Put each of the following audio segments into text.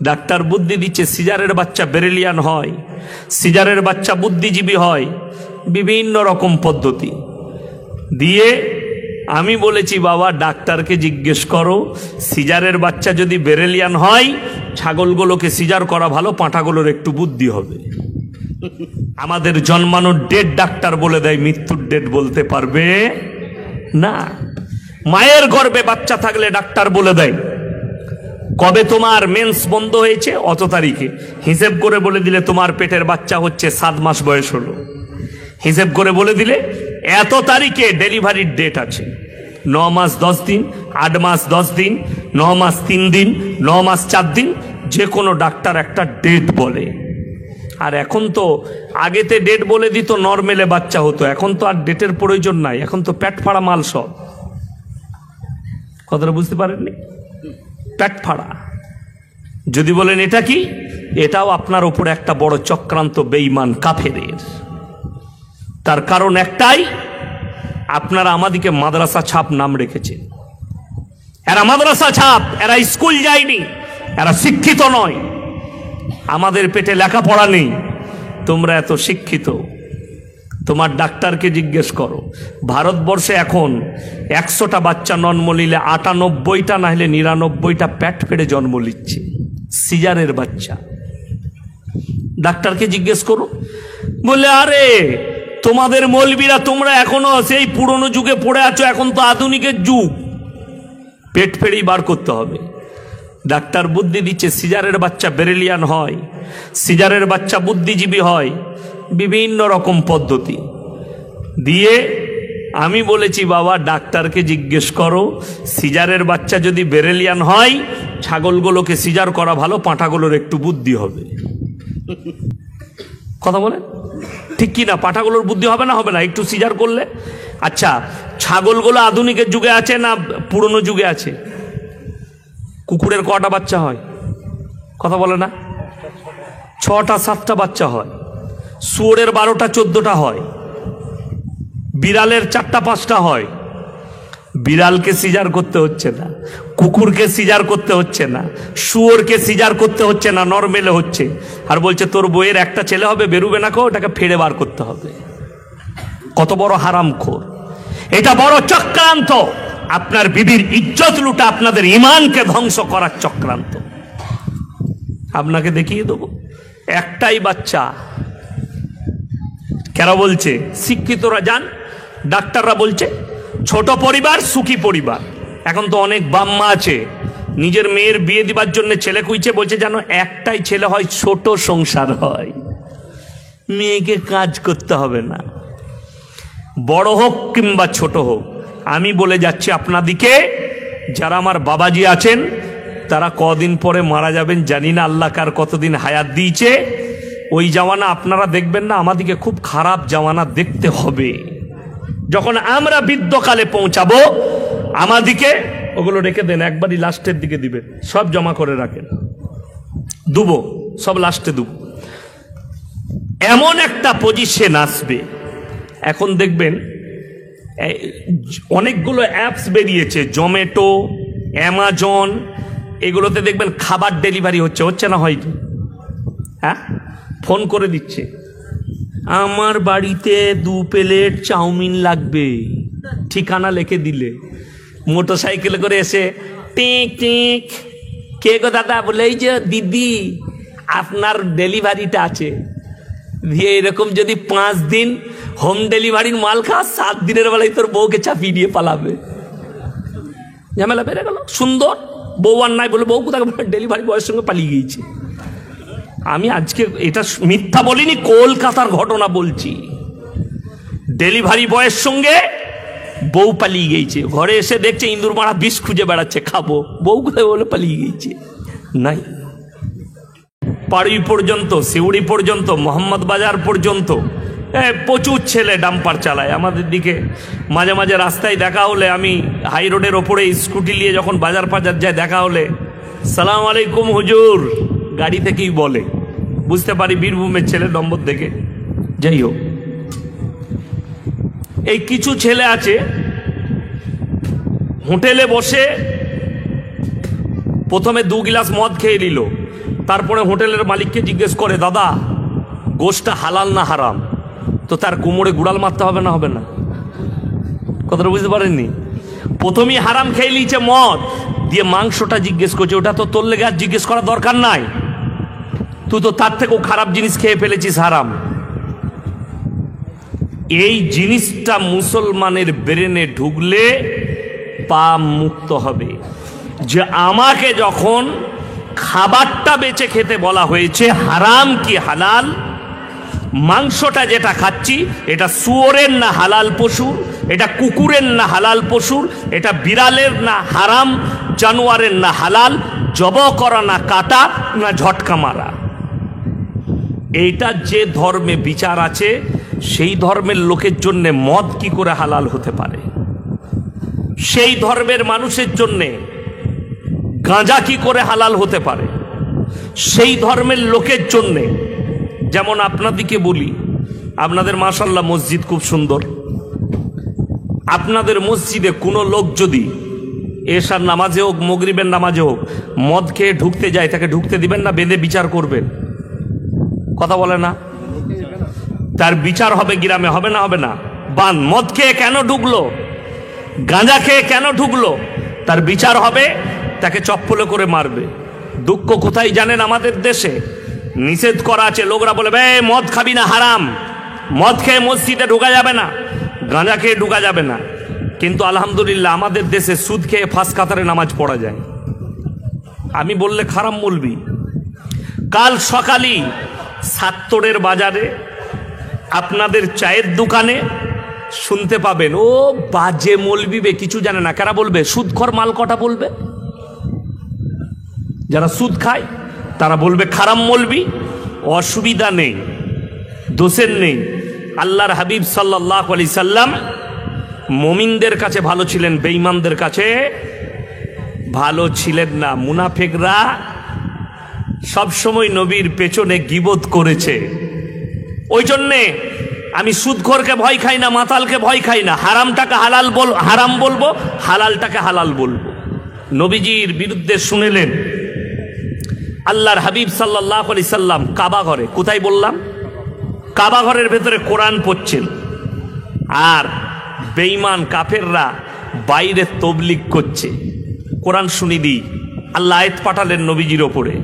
Doctor বুদ্ধি দিচ্ছে সিজারের বাচ্চা ব্রিলিয়ান্ট হয়, সিজারের বাচ্চা বুদ্ধিজীবী হয়, বিভিন্ন রকম পদ্ধতি দিয়ে আমি বলেছি বাবা ডাক্তারকে জিজ্ঞেস করো সিজারের বাচ্চা যদি ব্রিলিয়ান্ট হয় ছাগলগুলোকে সিজার করা ভালো, পাঁঠাগুলোর একটু বুদ্ধি হবে। আমাদের জন্মানোর ডেট ডাক্তার বলে দেয়, মৃত্যুর ডেট বলতে পারবে না। মায়ের গর্ভে বাচ্চা থাকলে ডাক্তার বলে দেয় কবে তোমার মেন্স বন্ধ হয়েছে, অত তারিখে হিসেব করে বলে দিলে তোমার পেটের বাচ্চা হচ্ছে 7 মাস বয়স হলো, হিসেব করে বলে দিলে এত তারিখে ডেলিভারির ডেট আছে। 9 মাস 10 দিন, 8 মাস 10 দিন, 9 মাস 3 দিন, 9 মাস 4 দিন, যে কোনো ডাক্তার একটা ডেট বলে। আর এখন তো আগেতে ডেট বলে দিত নর্মেলে বাচ্চা হতো, এখন তো আর ডেটের প্রয়োজন নাই, এখন তো পেট ফাড়া মাল সব। কথাটা বুঝতে পারেননি? পেট ফাড়া। যদি বলেন এটা কি, এটাও আপনার উপরে একটা বড় চক্রান্ত বেঈমান কাফেরের। তার কারণ একটাই, আপনারা আমাদিকে মাদ্রাসা ছাপ নাম রেখেছে। এরা মাদ্রাসা ছাপ, এরা স্কুল যায়নি, এরা শিক্ষিত নয়, আমাদের পেটে লেখাপড়া নেই, তোমরা এত শিক্ষিত। তোমার ডাক্তারকে জিজ্ঞেস করো, ভারতবর্ষে এখন 100টা বাচ্চা জন্ম নিলে 98টা না হলে 99টা পেট ফেড়ে জন্ম নিচ্ছে, সিজারের বাচ্চা। ডাক্তারকে জিজ্ঞেস করো, বলে আরে তোমাদের মৌলবীরা তোমরা এখনো সেই পুরনো যুগে পড়ে আছো, এখন তো আধুনিকের যুগ, পেট ফেড়েই বার করতে হবে। ডাক্তার বুদ্ধি দিচ্ছে সিজারের বাচ্চা ব্রিলিয়ান্ট হয়, সিজারের বাচ্চা বুদ্ধিজীবী হয়, বিভিন্ন রকম পদ্ধতি দিয়ে আমি বলেছি বাবা ডাক্তারকে জিজ্ঞেস করো সিজারের বাচ্চা যদি ব্রিলিয়ান্ট হয় ছাগলগুলোকে সিজার করা ভালো, পাঁঠাগুলোর একটু বুদ্ধি হবে। কথা বলেন ঠিক কি না? পাঁঠাগুলোর বুদ্ধি হবে না? হবে না একটু সিজার করলে? আচ্ছা, ছাগলগুলো আধুনিকের যুগে আছে না পুরনো যুগে আছে? কুকুরের কটা বাচ্চা হয়? কথা বলে না? 6টা 7টা বাচ্চা হয়। শুয়োরের 12টা 14টা হয়। বিড়ালের 4টা 5টা হয়। বিড়ালকে সিজার করতে হচ্ছে না, কুকুরকে সিজার করতে হচ্ছে না, শুয়োরকে সিজার করতে হচ্ছে না, নরমেলে হচ্ছে। আর বলছে তোর বইয়ের একটা ছেলে হবে, বেরুবে না, ওটাকে ফেড়ে বার করতে হবে। কত বড় হারামখোর! এটা বড় চক্রান্ত, আপনার বিবির ইজ্জত লুটা, আপনাদের ঈমানকে ধ্বংস করার চক্রান্ত। আপনাকে দেখিয়ে দেবো একটাই বাচ্চা। কেন বলছে? শিক্ষিতরা যান, ডাক্তাররা বলছে ছোট পরিবার সুখী পরিবার। এখন তো অনেক বাম্মা আছে নিজের মেয়ের বিয়ে দিবার জন্য ছেলে খুঁজছে, বলছে জানো একটাই ছেলে হয় ছোট সংসার হয়, মেয়েকে কাজ করতে হবে না, বড় হোক কিংবা ছোট হোক। আমি বলে যাচ্ছি আপনাদিকে, যারা আমার বাবাজি আছেন তারা কদিন পরে মারা যাবেন, জানি না আল্লাহ কার কতদিন হায়াত দিয়েছে। ওই জামানা আপনারা দেখবেন না, আমাদিকে খুব খারাপ জামানা দেখতে হবে। যখন আমরা বৃদ্ধকালে পৌঁছাবো আমাদিকে, ওগুলো রেখে দেন, একবারই লাস্টের দিকে দিবেন, সব জমা করে রাখেন, দুবো সব লাস্টে দুবো। এমন একটা পজিশন আসবে, এখন দেখবেন অনেকগুলো অ্যাপস বেরিয়েছে, জোম্যাটো, অ্যামাজন, এগুলোতে দেখবেন খাবার ডেলিভারি হচ্ছে, হচ্ছে না হয়নি? হ্যাঁ, ফোন করে দিচ্ছে আমার বাড়িতে 2 প্লেট চাউমিন লাগবে, ঠিকানা লিখে দিলে মোটর সাইকেলে করে এসে টিক টিক, কে গো দাদা? বলে এই যে দিদি আপনার ডেলিভারিটা আছে। দিয়ে এরকম যদি 5 দিন হোম ডেলিভারির মাল খাস, 7 দিনের বেলায় তোর বউকে চাপিয়ে দিয়ে পালাবে। ঝামেলা বেড়ে গেল। সুন্দর বউ আর নাই বলে বউ কোথায় ডেলিভারি বয়ের সঙ্গে পালিয়ে গিয়েছে। আমি আজকে এটা মিথ্যা বলিনি, কলকাতার ঘটনা বলছি। ডেলিভারি বয়ের সঙ্গে বউ পালিয়ে গিয়েছে, ঘরে এসে দেখছে ইন্দুর মারা বিষ খুঁজে বেড়াচ্ছে, খাবো, বউ কোথায় বলে পালিয়ে গিয়েছে। নাই, পাড়ি পর্যন্ত, সিউড়ি পর্যন্ত, মোহাম্মদ বাজার পর্যন্ত প্রচুর ছেলে ডাম্পার চালায়। আমাদের দিকে মাঝে মাঝে রাস্তায় দেখা হলে, আমি হাই রোডের ওপরে স্কুটি নিয়ে যখন বাজার ফাজার যায়, দেখা হলে সালাম আলাইকুম হুজুর গাড়ি থেকেই বলে, বুঝতে পারি বীরভূমের ছেলে নম্বর দেখে। যাই হোক, এই কিছু ছেলে আছে হোটেলে বসে প্রথমে 2 গ্লাস মদ খেয়ে নিল, তারপরে হোটেলের মালিককে জিজ্ঞেস করে, দাদা গোশটা হালাল না হারাম? তো তার কোমরে গুড়াল মারতে হবে না, হবে না? কথাটা বুঝতে পারেননি? প্রথমেই হারাম খেয়ে নিয়েছে মদ, দিয়ে মাংসটা জিজ্ঞেস করছে, ওটা তো তোর লেগে আর জিজ্ঞেস করার দরকার নাই, তুই তো তার থেকেও খারাপ জিনিস খেয়ে ফেলেছিস, হারাম। এই জিনিসটা মুসলমানের ব্রেনে ঢুকলে পাপ মুক্ত হবে, যে আমাকে যখন খাবারটা বেঁচে খেতে বলা হয়েছে, হারাম কি হালাল, মাংসটা যেটা খাচ্ছি এটা শুয়োরের না হালাল পশুর, এটা কুকুরের না হালাল পশুর, এটা বিড়ালের না হারাম জানোয়ারের না হালাল, জব করা না কাটা না ঝটকা মারা। এইটা যে ধর্মে বিচার আছে, সেই ধর্মের লোকের জন্য মদ কি করে হালাল হতে পারে? সেই ধর্মের মানুষের জন্য গাঁজা কি করে হালাল হতে পারে? সেই ধর্মের লোকের জন্যে, যেমন আপনাদেরকে বলি, আপনাদের মাশাআল্লাহ মসজিদ খুব সুন্দর, আপনাদের মসজিদে কোনো লোক যদি এশার নামাজে হোক মাগরিবের নামাজে হোক মদ খেয়ে ঢুকতে যায়, তাকে ঢুকতে দিবেন না, বেঁধে বিচার করবেন? কথা বলে না? তার বিচার হবে গ্রামে, হবে না? হবে না? বান মদ খেয়ে কেন ঢুকলো, গাঁজা খেয়ে কেন ঢুকলো, তার বিচার হবে, তাকে চপ্পলে করে মারবে। দুঃখ কোথায় জানেন? আমাদের দেশে নিষেধ করা আছে, লোকরা বলে মদ খাবি না, হারাম, মদ খেয়ে মসজিদে ঢোকা যাবে না, গাঁজা খেয়ে ঢোকা যাবে না। কিন্তু আলহামদুলিল্লাহ আমাদের দেশে সুদ খেয়ে ফাঁস কাতারে নামাজ পড়া যায়। আমি বললে খারাপ বলবি। কাল সকালই সাত্তরের বাজারে আপনাদের চায়ের দোকানে শুনতে পাবেন, ও বাজে মলবিবে, কিছু জানে না, কারা বলবে? সুদখোর মাল কটা বলবে, যারা সুদ খায় তারা বলবে খারাপ মলবি। অসুবিধা নেই, দোষের নেই। আল্লাহর হাবিব সাল্লাল্লাহু আলাইহি সাল্লাম মুমিনদের কাছে ভালো ছিলেন, বেঈমানদের কাছে ভালো ছিলেন না। মুনাফিকরা সবসময় নবীর পেছনে গীবত করেছে। ওই জন্যে আমি সুদখোরকে ভয় খাই না, মাতালকে ভয় খাই না। হারামটাকে হারাম বলবো, হালালটাকে হালাল বলবো। নবীজির বিরুদ্ধে শুনেলেন আল্লাহর হাবিব সাল্লাল্লাহু আলাইহি সাল্লাম কাবা ঘরে, কোথায় বললাম? কাবা ঘরের ভেতরে কোরআন পড়ছেন, আর বেঈমান কাফেররা বাইরে তবলিগ করছে। কোরআন শুনি দিই, আল্লাহ আয়াত পাঠালেন নবীজির ওপরে,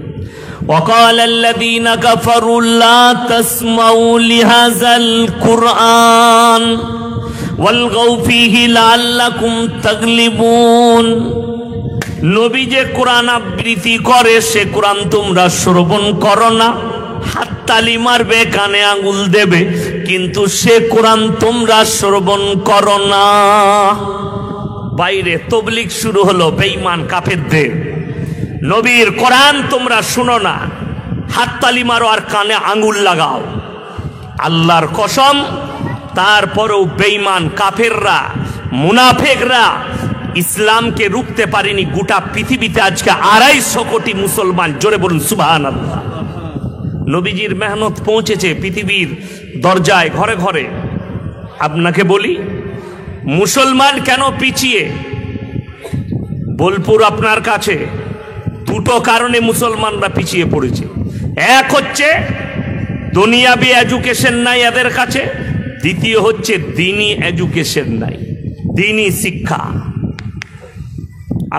وقال الذين كفروا لا تسمعوا لهذا القرآن والغوا فيه لعلكم تغلبون। নবী যে কোরআন আবৃত্তি করে সে কোরআন তোমরা শ্রবণ করো না, হাততালি মারবে, কানে আঙুল দেবে, কিন্তু সে কোরআন তোমরা শ্রবণ করো না। বাইরে তবলিগ শুরু হলো বেঈমান কাফেরদের। নবীর কোরআন তোমরা শুনো না, হাততালি মারো আর কানে আঙুল লাগাও। আল্লাহর কসম, তারপরেও বেঈমান কাফেররা, মুনাফিকরা ইসলামকে রুখতে পারেনি। গোটা পৃথিবীতে আজকে 250 কোটি মুসলমান, জোরে বলুন সুবহানাল্লাহ। নবীজির মেহনত পৌঁছেছে পৃথিবীর দরজায়, ঘরে ঘরে। আপনাকে বলি মুসলমান কেন পিছিয়ে? বোলপুর আপনার কাছে দুটো কারণে মুসলমানরা পিছিয়ে পড়েছে। এক হচ্ছে দুনিয়াবি এডুকেশন নাই এদের কাছে, দ্বিতীয় হচ্ছে দ্বীনি এডুকেশন নাই, দ্বীনি শিক্ষা।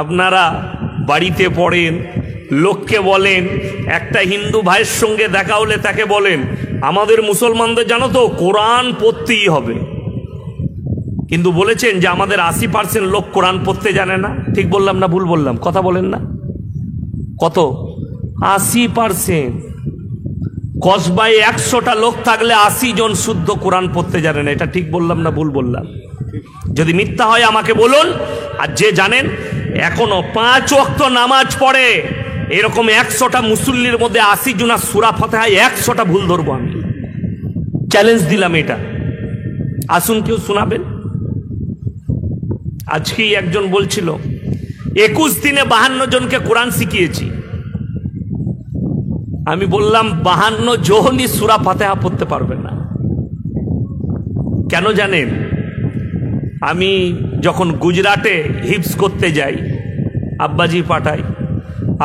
আপনারা বাড়িতে পড়েন, লোককে বলেন, একটা হিন্দু ভাইয়ের সঙ্গে দেখা হলে তাকে বলেন আমাদের মুসলমানদের জানো তো কোরআন পড়তেই হবে, কিন্তু বলেছেন যে আমাদের 80% লোক কোরআন পড়তে জানে না। ঠিক বললাম না ভুল বললাম? কথা বলেন না। কত? 80%। কসবায় 100টা লোক থাকলে 80 জন শুদ্ধ কোরআন পড়তে জানে না। এটা ঠিক বললাম না ভুল বললাম? যদি মিথ্যা হয় আমাকে বলুন। আর যে জানেন এখনো 5 ওয়াক্ত নামাজ পড়ে, এরকম 100টা মুসল্লির মধ্যে 80 জনা সূরা ফাতিহায় 100টা ভুল ধরবো আমি। চ্যালেঞ্জ দিলাম এটা, আসুন কেউ শোনাবেন। আজকেই একজন বলছিল 21 দিনে 52 জনকে কোরআন শিখিয়েছি। আমি বললাম 52 জনই সূরা ফাতিহা পড়তে পারবে না। কেন জানেন? আমি যখন গুজরাটে হিপস করতে যাই, আব্বাজি পাঠাই,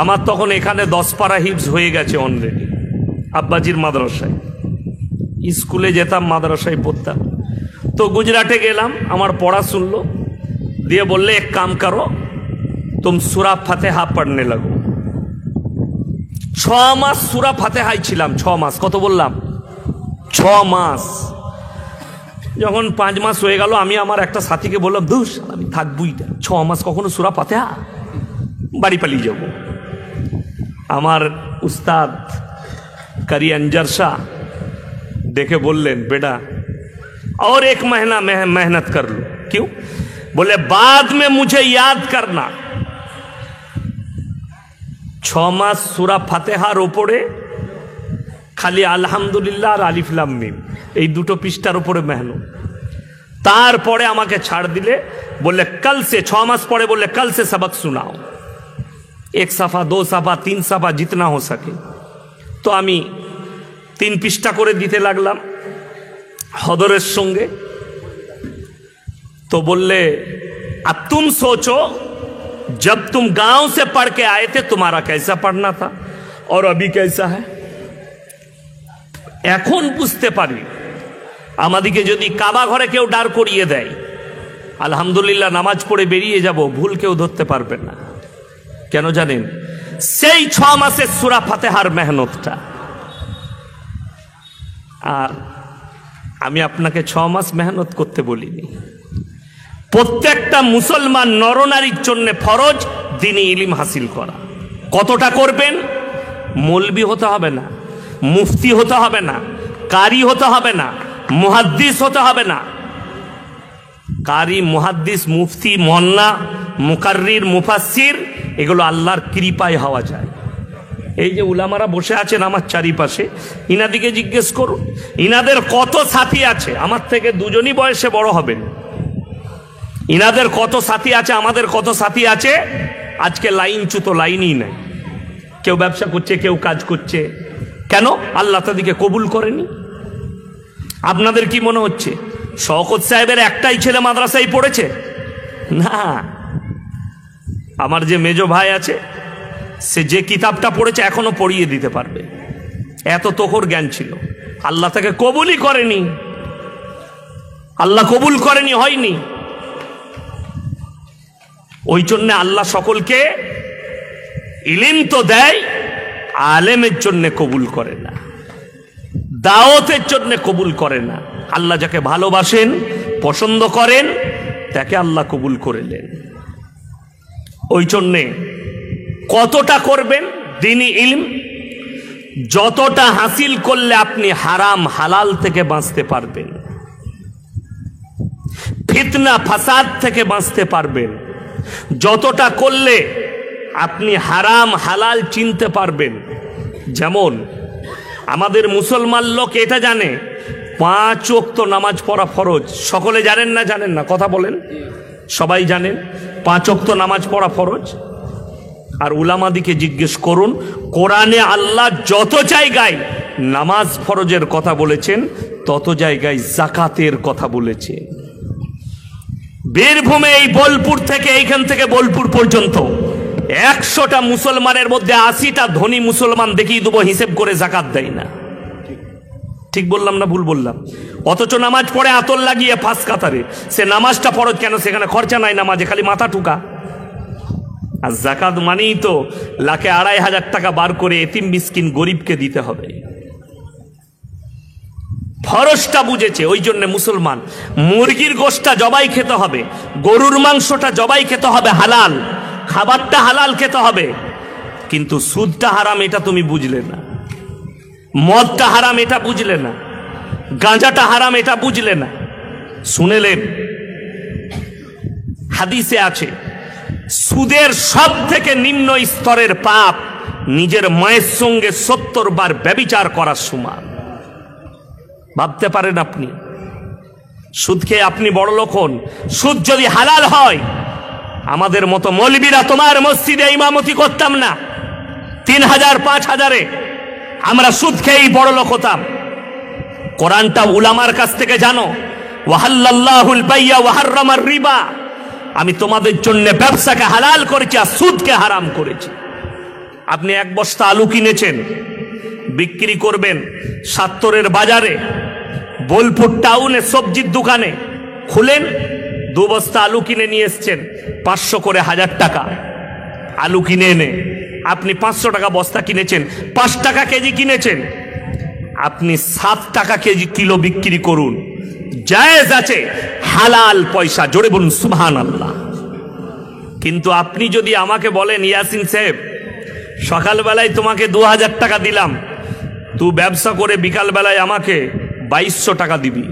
আমার তখন এখানে 10 পারা হিফজ হয়ে গেছে অলরেডি, আব্বাজির মাদ্রাসায়। স্কুলে যেতাম, মাদ্রাসায় পড়তাম। তো গুজরাটে গেলাম, আমার পড়া শুনলো, দিয়ে বললে এক কাম করো, তুম সূরা ফাতিহা পড়নে লাগো। 6 মাস সূরা ফাতিহায় ছিলাম, 6 মাস। কত বললাম? 6 মাস। যখন 5 মাস হয়ে গেল, আমি আমার একটা সাথীকে বললাম, দুস আমি থাকবই না, 6 মাস কখনো সূরা ফাতিহা, বাড়ি পালিয়ে যাব। আমার উস্তাদ কারি अंजर শাহ দেখে বললেন, बेटा और 1 महीना मेहनत कर लो। क्यों? बोले बाद में मुझे याद करना। 6 মাস সূরা ফাতিহার উপরে খালি আলহামদুলিল্লাহ আর আলিফ লাম মিম, এই দুটো পৃষ্ঠার উপরে মেহনত। তারপরে আমাকে ছাড় দিলে, বললে কাল সে 6 মাস পরে বললে কাল সে সবক শোনাও, 1 সাফা 2 সাফা 3 সাফা জিতনা हो सके। তো আমি 3 পৃষ্ঠা করে দিতে লাগলাম হদরের সঙ্গে। तो बोले अब तुम सोचो जब तुम गांव से पढ़ के आए थे तुम्हारा कैसा पढ़ना था और अभी कैसा है। এখন বুঝতে পারি, আমাদিকে যদি কাবা ঘরে কেউ দাঁড় করিয়ে দেয়, আলহামদুলিল্লাহ নামাজ পড়ে বেরিয়ে যাব, ভুল কেউ ধরতে পারবে না। কেন জানেন? সেই 6 মাসের সূরা ফাতিহার মেহনতটা। আর আমি আপনাকে 6 মাস মেহনত করতে বলিনি। প্রত্যেকটা মুসলমান নরনারীর জন্য ফরজ দ্বীনি ইলম হাসিল করা। কতটা করবেন? মৌলবি হতে হবে না, মুফতি হতে হবে না, কারি হতে হবে না, মুহাদ্দিস হতে হবে না। কারি, মুহাদ্দিস, মুফতি, মোল্লা, মুকাররির, মুফাসসির, এগুলো আল্লাহর কৃপায় হওয়া যায়। এই যে উলামারা বসে আছেন আমার চারিপাশে, ইনাদিকে জিজ্ঞেস করুন, ইনাদের কত সাথী আছে, আমার থেকে দুজনই বয়সে বড় হবেন। ইনাদের কত সাথী আছে, আমাদের কত সাথী আছে, আজকে লাইনচ্যুত, লাইনই নাই। কেউ ব্যবসা করছে, কেউ কাজ করছে। কেন? আল্লাহ তাদেরকে কবুল করেনি। আপনাদের কি মনে হচ্ছে শওকত সাহেবের একটাই ছেলে মাদ্রাসায় পড়েছে? না, আমার যে মেজো ভাই আছে, সে যে কিতাবটা পড়েছে এখনো পড়িয়ে দিতে পারবে, এত তোখর জ্ঞান ছিল। আল্লাহ তাকে কবুলই করেনি, আল্লাহ কবুল করেনি, হয়নি। ওই জন্য আল্লাহ সকলকে ইলম তো দেয়, আলেমের জন্য কবুল করে না, দাওয়াতের জন্য কবুল করে না। আল্লাহ যাকে ভালোবাসেন, পছন্দ করেন, তাকে আল্লাহ কবুল করে নেন। ওই জন্যে কতটা করবেন দ্বীনি ইলম, যতটা হাসিল করলে আপনি হারাম হালাল থেকে বাঁচতে পারবেন, ফিতনা ফাসাদ থেকে বাঁচতে পারবেন, যতটা করলে আপনি হারাম হালাল চিনতে পারবেন। যেমন আমাদের মুসলমান লোক এটা জানে 5 ওয়াক্ত নামাজ পড়া ফরজ। সকলে জানেন না? জানেন না? কথা বলেন। সবাই জানেন 5 ওয়াক্ত নামাজ পড়া ফরজ। আর উলামাদিকে জিজ্ঞেস করুন, কোরআনে আল্লাহ যত জায়গায় নামাজ ফরজের কথা বলেছেন, তত জায়গায় যাকাতের কথা বলেছেন। বীরভূমে এই বোলপুর থেকে, এইখান থেকে বোলপুর পর্যন্ত 100টা মুসলমানের মধ্যে 80টা ধনী মুসলমান দেখিয়ে দেবো হিসেব করে যাকাত দেয় না। ঠিক বললাম না ভুল বললাম? অথচ নামাজ পড়ে আতর লাগিয়ে ফাঁস কাতারে। সে নামাজটা ফরজ কেন? সেখানে খরচা নাই নামাজে, খালি মাথা টুকা। আর যাকাত মানেই তো লাখে 2,500 টাকা বার করে এতিম মিসকিন গরিবকে দিতে হবে। ফরজটা বুঝেছে, ওই জন্য মুসলমান মুরগির গোশটা জবাই খেতে হবে, গরুর মাংসটা জবাই খেতে হবে, হালাল খাবারটা হালাল খেতে হবে। কিন্তু সুদটা হারাম এটা তুমি বুঝলে না, মদটা হারাম এটা বুঝলে না, গাঁজাটা হারাম এটা বুঝলে না। শুনেলেন হাদিসে আছে, সুদের সব থেকে নিম্ন স্তরের পাপ নিজের মায়ের সঙ্গে 70 বার ব্যভিচার করার সমান। ভাবতে পারেন আপনি? সুদ খেয়ে আপনি বড় লোক হন। সুদ যদি হালাল হয়, আমাদের মতো মৌলবীরা তোমার মসজিদে ইমামতি করতাম না, 3000 5000-এ আমরা সুদ খেয়েই বড় লোক হতাম। কোরআনটা উলামার কাছ থেকে জানো, ওয়াহাল্লাল্লাহুল বাইয়া ওয়া হাররামার রিবা, আমি তোমাদের জন্য ব্যবসাকে হালাল করেছি আর সুদকে হারাম করেছি। আপনি 1 বস্তা আলু কিনেছেন, বিক্রি করবেন 70 বাজারে, বোলপুর টাউনে সবজির দোকানে খুলেন, 2 বস্তা আলু কিনে নিয়ে এসছেন, 500 করে 1000 টাকা আলু কিনে এনে আপনি 500 টাকা বস্তা কিনেছেন, 5 টাকা কেজি কিনেছেন, আপনি 7 টাকা কেজি কিলো বিক্রি করুন, জায়েজ আছে, হালাল পয়সা, জোরে বলুন সুবহানাল্লাহ। কিন্তু আপনি যদি আমাকে বলেন, ইয়াসিন সাহেব সকালবেলায় তোমাকে 2000 টাকা দিলাম, তুই ব্যবসা করে বিকালবেলায় আমাকে 2200 টাকা দিবি,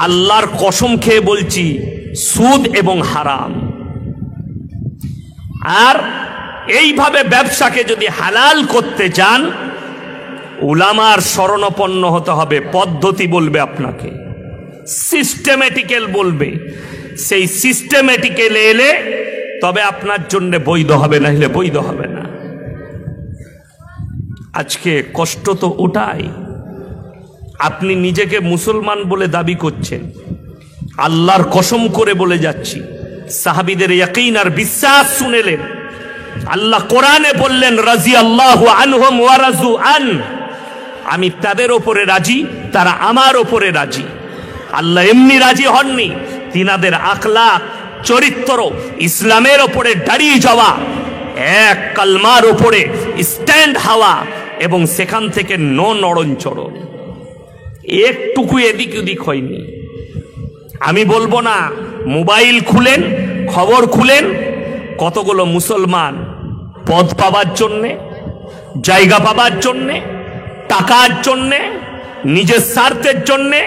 আল্লাহর কসম খেয়ে বলছি সুদ এবং হারাম। আর এইভাবে ব্যবসাকে যদি হালাল করতে চান, উলামার শরণাপন্ন হতে হবে, পদ্ধতি বলবে আপনাকে, সিস্টেমেটিক্যাল বলবে, সেই সিস্টেমেটিক্যাল এলে তবে আপনার জন্য বৈধ হবে, না হলে বৈধ হবে না। আজকে কষ্ট তো ওটাই, আপনি নিজেকে মুসলমান বলে দাবি করছেন, আল্লাহর কসম করে বলে যাচ্ছি, সাহাবীদের ইয়াকিন আর বিশ্বাস শুনেলেন। আল্লাহ কোরআনে বললেন, রাজিয়াল্লাহু আনহুম ওয়া রাজু আন, আমি তাদের ওপরে রাজি, তারা আমার ওপরে রাজি। আল্লাহ এমনি রাজি হননি, তিনাদের আখলাক, চরিত্র, ইসলামের ওপরে দাঁড়িয়ে যাওয়া, এক কালমার ওপরে স্ট্যান্ড হওয়া, এবং সেখান থেকে নড়নচড়ন, একটুকু এদিক ওদিক হয়নি। আমি বলবো না, মোবাইল খুলেন, খবর খুলেন, কতগুলো মুসলমান পদ পাবার জন্যে, জায়গা পাবার জন্যে, টাকার জন্যে, নিজের স্বার্থের জন্যে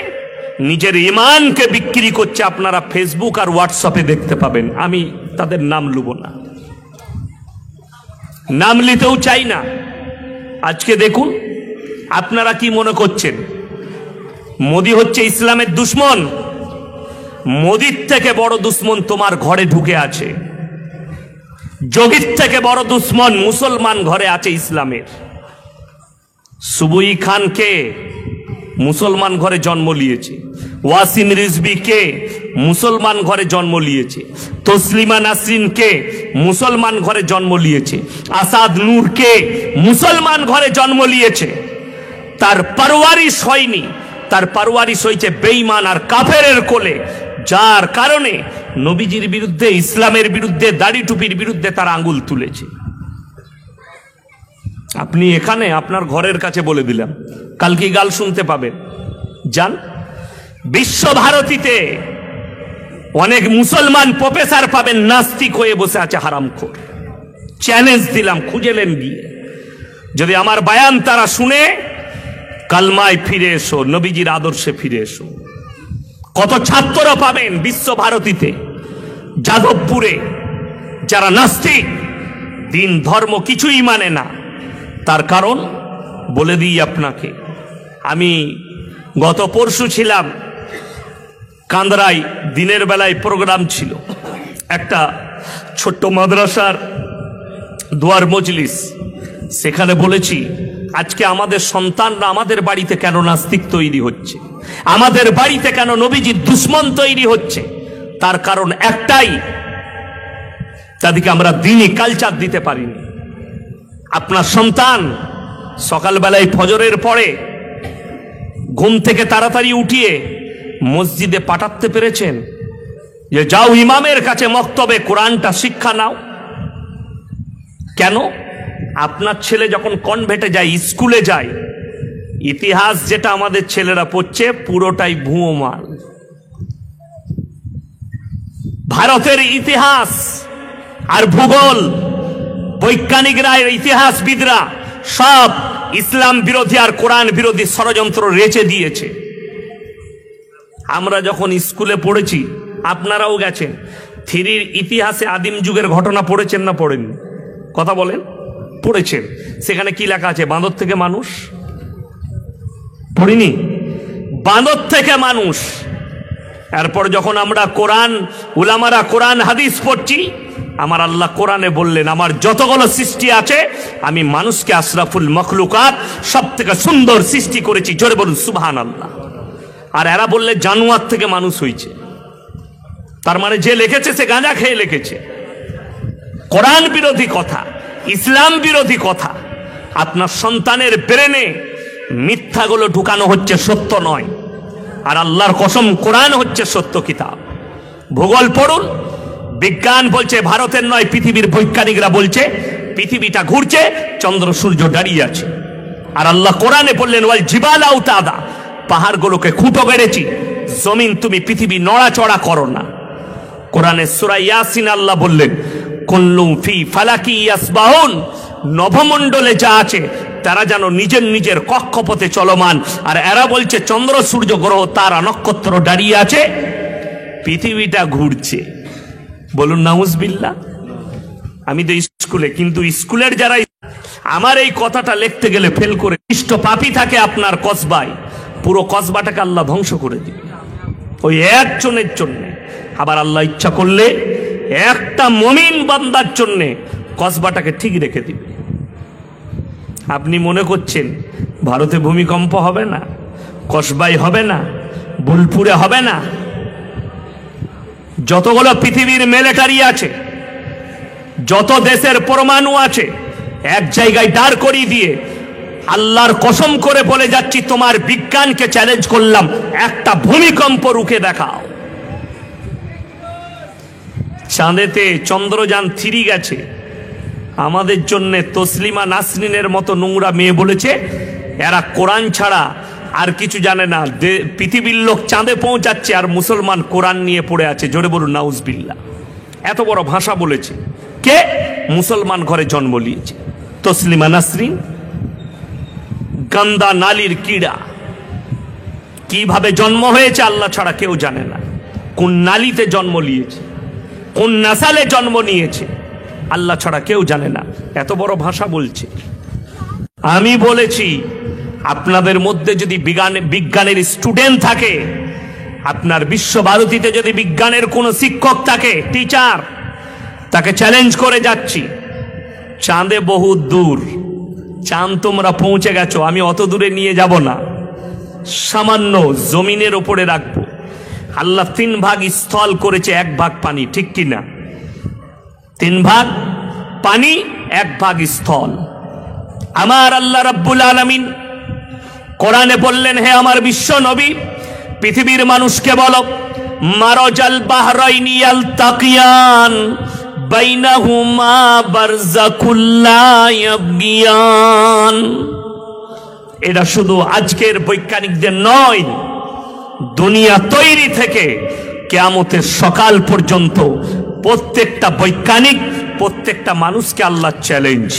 নিজের ইমানকে বিক্রি করছে, আপনারা ফেসবুক আর হোয়াটসঅ্যাপে দেখতে পাবেন। আমি তাদের নাম লুব না, নাম নিতেও চাই না। আজকে দেখুন, আপনারা কি মনে করছেন মোদি হচ্ছে ইসলামের দুশ্মন? মোদির থেকে বড় দুশ্মন তোমার ঘরে ঢুকে আছে, যোগীর থেকে বড় দুশ্মন মুসলমান ঘরে আছে ইসলামের। সুবুই খান কে? মুসলমান ঘরে জন্ম নিয়েছে। ওয়াসিম রিজভী কে? মুসলমান ঘরে জন্ম নিয়েছে। তসলিমা নাসরিন কে? মুসলমান ঘরে জন্ম নিয়েছে। আসাদ নূর কে? মুসলমান ঘরে জন্ম নিয়েছে। তার পারওয়ারিশ হয়নি, তার পারওয়ারিশ হয়েছে বেঈমান আর কাফেরের কোলে, যার কারণে নবীজির বিরুদ্ধে, ইসলামের বিরুদ্ধে, দাড়ি টুপির বিরুদ্ধে তারা আঙ্গুল তুলেছে। আপনি এখানে আপনার ঘরের কাছে বলে দিলাম, কালকে গাল শুনতে পাবেন। যান বিশ্বভারতীতে অনেক মুসলমান প্রফেসর পাবেন নাস্তিক হয়ে বসে আছে, হারামখোর। চ্যালেঞ্জ দিলাম, খুঁজেলেন গিয়ে, যদি আমার বয়ান তারা শুনে, কালমায় ফিরে এসো, নবীজির আদর্শে ফিরে এসো। কত ছাত্র পাবেন বিশ্বভারতীতে, যাদবপুরে, যারা নাস্তিক, দিন ধর্ম কিছুই মানে না। তার কারণ বলে দিই আপনাকে, আমি গত পরশু ছিলাম কান্দারায়, দিনের বেলায় প্রোগ্রাম ছিল, একটা ছোট্ট মাদ্রাসার দোয়ার মজলিস। সেখানে বলেছি, আজকে আমাদের সন্তানরা আমাদের বাড়িতে কেন নাস্তিক তৈরি হচ্ছে, আমাদের বাড়িতে কেন নবীজির দুশ্মন তৈরি হচ্ছে, তার কারণ একটাই, তাদেরকে আমরা দিনই কালচার দিতে পারিনি। আপনার সন্তান সকালবেলায় ফজরের পরে ঘুম থেকে তাড়াতাড়ি উঠিয়ে মসজিদে পাঠাতে পেরেছেন? যে যাও ইমামের কাছে মক্তবে কোরআনটা শিক্ষা নাও। কেন? আপনার ছেলে যখন কনভেন্টে যায়, স্কুলে যায়, ইতিহাস যেটা আমাদের ছেলেরা পড়ছে পুরোটাই ভুয়ো মাল। ভারতের ইতিহাস আর ভূগোল বৈজ্ঞানিকরা, ইতিহাসবিদরা সব ইসলাম বিরোধী আর কোরআন বিরোধী ষড়যন্ত্র রেচে দিয়েছে। আমরা যখন স্কুলে পড়েছি, আপনারাও গেছেন, থ্রির ইতিহাসে আদিম যুগের ঘটনা পড়েছেন না পড়েন? কথা বলেন, পড়েছেন। সেখানে কি লেখা আছে? বাঁদর থেকে মানুষ। পড়িনি? বাঁদর থেকে মানুষ। এরপর যখন আমরা কোরআন, উলামারা কোরআন হাদিস পড়ছি, আমার আল্লাহ কোরআনে বললেন, আমার যতগুলো সৃষ্টি আছে আমি মানুষকে আশরাফুল মখলুকাত, সব থেকে সুন্দর সৃষ্টি করেছি। জোরে বলুন সুবহানাল্লাহ। আর এরা বললে জানোয়ার থেকে মানুষ হয়েছে। তার মানে যে লিখেছে সে গাঁজা খেয়ে লিখেছে। কোরআন বিরোধী কথা। ইসলাম বিরোধী কথা। আপনার সন্তানের ব্রেনে মিথ্যাগুলো ঢুকানো হচ্ছে, সত্য নয়। আর আল্লাহর কসম, কোরআন হচ্ছে সত্য কিতাব। ভূগোল পড়ুন, বিজ্ঞান বলছে ভারতের নয়, পৃথিবীর বৈজ্ঞানিকরা বলছে পৃথিবীটা ঘুরছে, চন্দ্র সূর্য দাঁড়িয়ে আছে। আর আল্লাহ কোরআনে বললেন ওয়াল জিবালা আওতাদা, পাহাড়গুলোকে খুঁটো গেড়েছি, জমিন তুমি পৃথিবী নড়াচড়া করো না। কোরআনে সূরা ইয়াসিন আল্লাহ বললেন কুল্লু ফি ফালাকি ইয়াসবাহুন, নভমণ্ডলে যা আছে তারা যেন নিজের নিজের কক্ষপথে চলমান। আর এরা বলছে চন্দ্র সূর্য গ্রহ তারা নক্ষত্র দাঁড়িয়ে আছে, পৃথিবীটা ঘুরছে। বলুন নাউজুবিল্লাহ। আমি তো স্কুলে, কিন্তু স্কুলের যারা আমার এই কথাটা লিখতে গেলে ফেল করে ইষ্ট পাপী থাকে আপনার কসবায়, পুরো কসবাটাকে আল্লাহ ধ্বংস করে দিবে ওই একজনের জন্য। আবার আল্লাহ ইচ্ছা করলে একটা মুমিন বান্দার জন্য কসবাটাকে ঠিক রেখে দিবে। আপনি মনে করছেন ভারতে ভূমিকম্প হবে না, কসবায় হবে না, বোলপুরে হবে না? যতগুলো পৃথিবীর মিলিটারি আছে, যত দেশের পরমাণু আছে, এক জায়গায় দাঁড় করিয়ে দিয়ে আল্লাহর কসম করে বলে যাচ্ছি, তোমার বিজ্ঞানকে চ্যালেঞ্জ করলাম, একটা ভূমিকম্প রুখে দেখাও। চাঁদেতে চন্দ্রযান 3 গেছে, আমাদের জন্য তসলিমা নাসরিনের মতো নোংরা মেয়ে বলেছে এরা কোরআন ছাড়া আর কিছু জানে না। পৃথিবীর লোক চাঁদে পৌঁছাচ্ছে আর মুসলমান কোরআন নিয়ে পড়ে আছে। জোরে বলুন নাউজুবিল্লাহ। এত বড় ভাষা বলেছে কে? মুসলমান ঘরে জন্ম নিয়েছে তসলিমা নাসরিন। গন্দা নালির কিড়া, কিভাবে জন্ম হয়েছে আল্লাহ ছাড়া কেউ জানে না। কোন নালিতে জন্ম নিয়েছে, কোন নাসালে জন্ম নিয়েছে আল্লাহ ছাড়া কেউ জানে না। এত বড় ভাষা বলছে। আমি বলেছি আপনাদের মধ্যে যদি বিজ্ঞানের স্টুডেন্ট থাকে, আপনার বিশ্বভারতীতে যদি বিজ্ঞানের কোনো শিক্ষক থাকে, টিচার, তাকে চ্যালেঞ্জ করে যাচ্ছি, চাঁদে বহু দূর, চাঁদ তোমরা পৌঁছে গেছো, আমি অত দূরে নিয়ে যাব না, সামান্য জমিনের ওপরে রাখবো। আল্লাহ 3 ভাগ স্থল করেছে, 1 ভাগ পানি, ঠিক কিনা? 3 ভাগ পানি, 1 ভাগ স্থল। আমার আল্লাহ রাব্বুল আলামিন কোরআনে বললেন, হে আমার বিশ্ব নবী, পৃথিবীর মানুষকে বলো মারাজাল বাহরাইনি ইয়ালতাকিয়ান বাইনাহুমা বারযাকুল লা ইয়াবগিয়ান। এটা শুধু আজকের বৈজ্ঞানিকদের নয়, দুনিয়া তৈরি থেকে কিয়ামতের সকাল পর্যন্ত প্রত্যেকটা বৈজ্ঞানিক, প্রত্যেকটা মানুষকে আল্লাহ চ্যালেঞ্জ।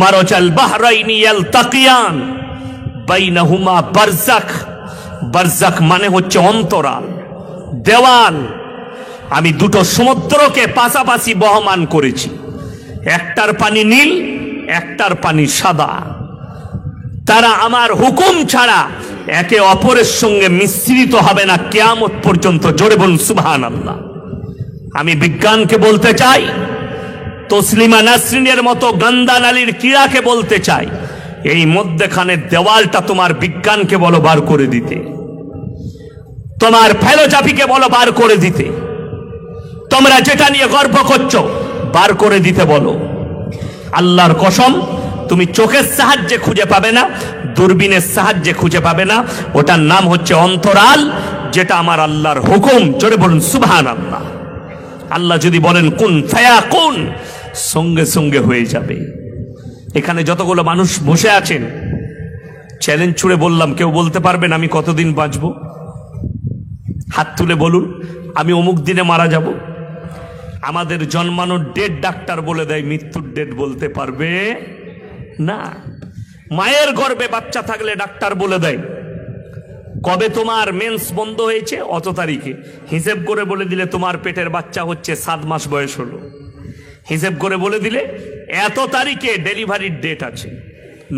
মারাজাল বাহরাইনি ইয়ালতাকিয়ান বাইনাহুমা বারযাক। বারযাক মানে হচ্ছে অন্তরাল, দেওয়াল। আমি 2টো সমুদ্রকে পাশাপাশি বহমান করেছি, একটার পানি নীল, একটার পানি সাদা। তারা আমার হুকুম ছাড়া একে অপরের সঙ্গে মিশ্রিত হবে না কিয়ামত পর্যন্ত। জোরে বলুন সুবহানাল্লাহ। আমি বিজ্ঞানকে বলতে চাই, তসলিমা নাসরিনের মতো গন্দা নালীর কিড়াকে বলতে চাই, এই মধ্যখানে দেওয়ালটা তোমার বিজ্ঞানকে বলো বার করে দিতে, তোমার ফিলোসফিকে বলো বার করে দিতে, তোমরা যেটা নিয়ে গর্ব করছো বার করে দিতে বলো। আল্লাহর কসম, তুমি চোখের সাহায্যে খুঁজে পাবে না, দূরবীনের সাহায্যে খুঁজে পাবে না। ওটার নাম হচ্ছে অন্তরাল, যেটা আমার আল্লাহর হুকুম। জোরে বলুন সুবহানাল্লাহ। আল্লাহ যদি বলেন কুন ফায়াকুন, সঙ্গে সঙ্গে হয়ে যাবে। এখানে যতগুলো মানুষ বসে আছেন, চ্যালেঞ্জ ছুড়ে বললাম, কেউ বলতে পারবেন আমি কতদিন বাঁচব? হাত তুলে বলুন, আমি অমুক দিনে মারা যাব। আমাদের জন্মানোর ডেট ডাক্তার বলে দেয়, মৃত্যুর ডেট বলতে পারবে না। মায়ের গর্ভে বাচ্চা থাকলে ডাক্তার বলে দেয় কবে তোমার মেন্স বন্ধ হয়েছে, অত তারিখে। হিসেব করে বলে দিলে তোমার পেটের বাচ্চা হচ্ছে 7 মাস বয়স হলো। হিসেব করে বলে দিলে এত তারিখে ডেলিভারির ডেট আছে।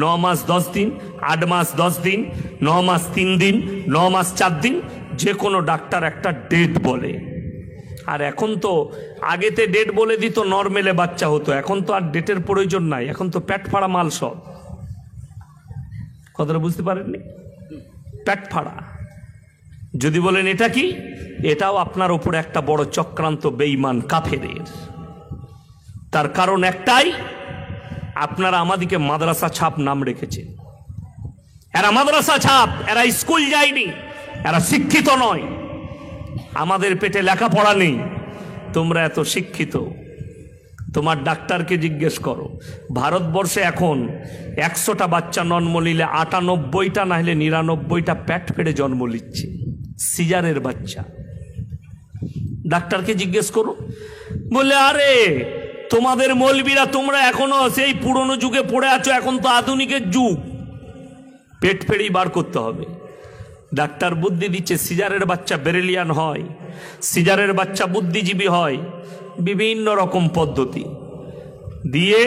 9 মাস 10 দিন, 8 মাস 10 দিন, 9 মাস 3 দিন, 9 মাস 4 দিন, যে কোনো ডাক্তার একটা ডেট বলে। আর এখন তো আগেতে ডেট বলে দিত, নর্মেলে বাচ্চা হতো। এখন তো আর ডেটের প্রয়োজন নাই, এখন তো পেট ফাড়া মাল সব। কথাটা বুঝতে পারেননি? পেট ফাড়া। যদি বলেন এটা কি, এটাও আপনার উপরে একটা বড় চক্রান্ত, বেঈমান কাফেরের। তার কারণ একটাই, আপনারা আমাদিকে মাদ্রাসা ছাপ নাম রেখেছে। এরা মাদ্রাসা ছাপ, এরা স্কুল যায়নি, এরা শিক্ষিত নয়, আমাদের পেটে লেখাপড়া নেই। তোমরা এত শিক্ষিত। তোমার ডাক্তারকে জিজ্ঞেস করো, ভারতবর্ষে এখন 100টা বাচ্চা জন্ম নিলে 98টা না হলে 99টা পেট ফেড়ে জন্ম নিচ্ছে, সিজারের বাচ্চা। ডাক্তারকে জিজ্ঞেস করো, বলে আরে তোমাদের মৌলবীরা তোমরা এখনো সেই পুরনো যুগে পড়ে আছো, এখন তো আধুনিকের যুগ, পেট ফেড়েই বার করতে হবে। ডাক্তার বুদ্ধি দিচ্ছে, সিজারের বাচ্চা ব্রিলিয়ান হয়, সিজারের বাচ্চা বুদ্ধিজীবী হয়, বিভিন্ন রকম পদ্ধতি দিয়ে।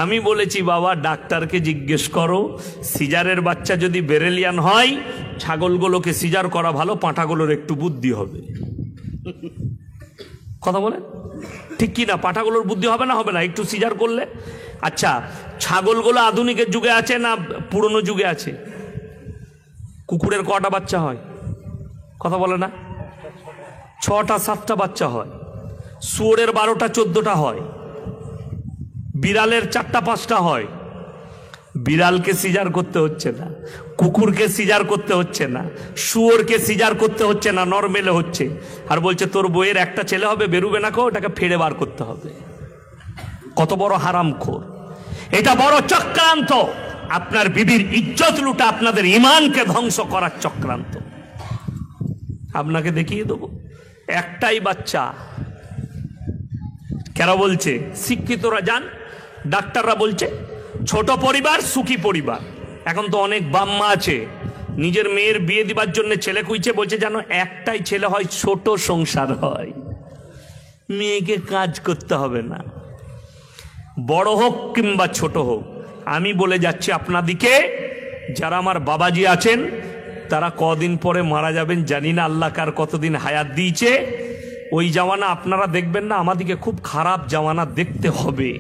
আমি বলেছি বাবা ডাক্তারকে জিজ্ঞেস করো, সিজারের বাচ্চা যদি ব্রিলিয়ান হয়, ছাগলগুলোকে সিজার করা ভালো, পাঁঠাগুলোর একটু বুদ্ধি হবে। কথা বলেন ঠিক কি না? পাঁঠাগুলোর বুদ্ধি হবে না? হবে না একটু সিজার করলে? আচ্ছা, ছাগলগুলো আধুনিকের যুগে আছে না পুরনো যুগে আছে? কুকুরের কটা বাচ্চা হয়? কথা বলে না? 6টা 7টা বাচ্চা হয়। শুয়োরের 12টা 14টা হয়। বিড়ালের 4টা 5টা হয়। বিড়ালকে সিজার করতে হচ্ছে না, কুকুরকে সিজার করতে হচ্ছে না, শুয়োরকে সিজার করতে হচ্ছে না, নরমেলে হচ্ছে। আর বলছে তোর বইয়ের একটা ছেলে হবে, বেরুবে না, ওটাকে ফেড়ে বার করতে হবে। কত বড় হারামখোর! এটা বড় চক্রান্ত, আপনার বিবির ইজ্জত লুটা, আপনাদের ঈমানকে ধ্বংস করার চক্রান্ত। আপনাকে দেখিয়ে দেবো, একটাই বাচ্চা। কেন বলছে? শিক্ষিতরা যান, ডাক্তাররা বলছে ছোট পরিবার সুখী পরিবার। এখন তো অনেক বাম্মা আছে, নিজের মেয়ের বিয়ে দিবার জন্য ছেলে খুঁজছে, বলছে জানো একটাই ছেলে হয়, ছোট সংসার হয়, মেয়েকে কাজ করতে হবে না, বড় হোক কিংবা ছোট হোক। আমি বলে যাচ্ছি আপনাদিকে, যারা আমার বাবাজি আছেন তারা কদিন পরে মারা যাবেন, জানি না আল্লাহ কার কতদিন হায়াত দিয়েছে। ওই জামানা আপনারা দেখবেন না, আমাদিকে খুব খারাপ জামানা দেখতে হবে।